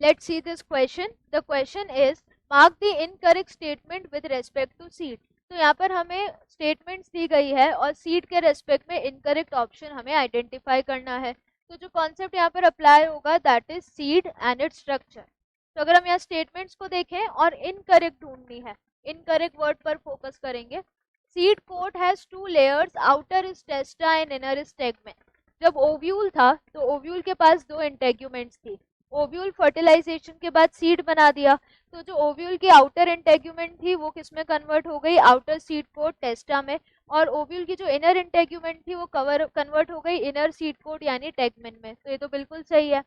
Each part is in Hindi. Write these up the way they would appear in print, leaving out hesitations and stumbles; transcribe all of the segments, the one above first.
Let's see this question. The question is mark the incorrect statement with respect to seed. तो यहाँ पर हमें स्टेटमेंट्स दी गई है और सीड के रेस्पेक्ट में इनकरेक्ट ऑप्शन हमें आइडेंटिफाई करना है. तो जो कॉन्सेप्ट यहाँ पर अप्लाई होगा that is seed and its structure. तो अगर हम यहाँ स्टेटमेंट्स को देखें और इनकरेक्ट ढूंढनी है, इनकरेक्ट वर्ड पर फोकस करेंगे. Seed coat has 2 layers, outer is testa and inner is tegmen. जब ओव्यूल था तो ओव्यूल के पास 2 इंटेग्यूमेंट्स थी. ओव्यूल फर्टिलाइजेशन के बाद सीड बना दिया, तो जो ओव्यूल की आउटर इंटेग्यूमेंट थी वो किस में कन्वर्ट हो गई, आउटर सीड कोट टेस्टा में. और ओव्यूल की जो इनर इंटेग्यूमेंट थी वो कन्वर्ट हो गई इनर सीड कोट यानी टेगमेन में. तो ये तो बिल्कुल सही है.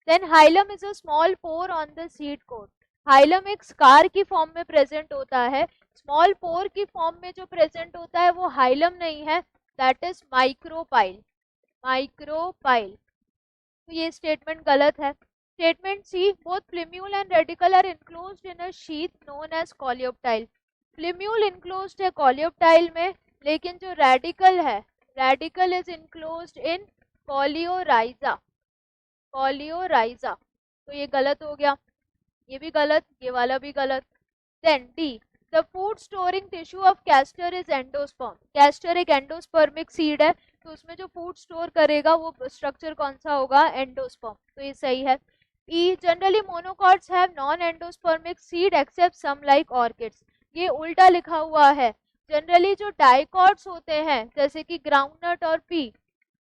Then hilum is a small pore on the seed coat. Hilum एक स्कार की फॉर्म में प्रेजेंट होता है. स्मॉल पोर की फॉर्म में जो प्रेजेंट होता है वो हाइलम नहीं है, दैट इज माइक्रोपाइल. माइक्रोपाइल. तो ये स्टेटमेंट गलत है. Statement C, both plumule and radicle are enclosed in a sheath known as coleoptile. Plumule enclosed है कॉलियोप्टाइल में, लेकिन जो रेडिकल है, radicle is enclosed in coleorhiza. Coleorhiza. तो ये गलत हो गया, ये भी गलत, ये वाला भी गलत. Then D, the food storing tissue of castor is endosperm. Castor एक एंडोस्पर्मिक सीड है, तो उसमें जो फूड स्टोर करेगा वो स्ट्रक्चर कौन सा होगा, एंडोस्पर्म. तो ये सही है. E, generally monocots have non endospermic seed except some like orchids. ये उल्टा लिखा हुआ है. जनरली जो डाइकॉट्स होते हैं जैसे कि ग्राउंडनट और पी,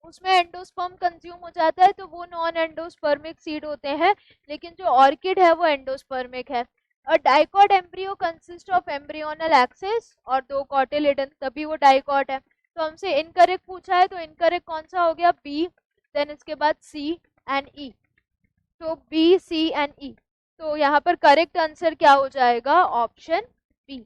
उसमें एंडोस्पर्म कंज्यूम हो जाता है तो वो नॉन एंडोस्पर्मिक सीड होते हैं, लेकिन जो ऑर्किड है वो एंडोस्पर्मिक है. अ dicot embryo consist of embryonal axis और 2 कॉटिलिडन, तभी वो डाइकॉट है. तो हमसे इनकरेक्ट पूछा है, तो इनकरेक्ट कौन सा हो गया, बी. देन इसके बाद सी एंड ई. तो बी, सी एंड ई. तो यहाँ पर करेक्ट आंसर क्या हो जाएगा, ऑप्शन बी.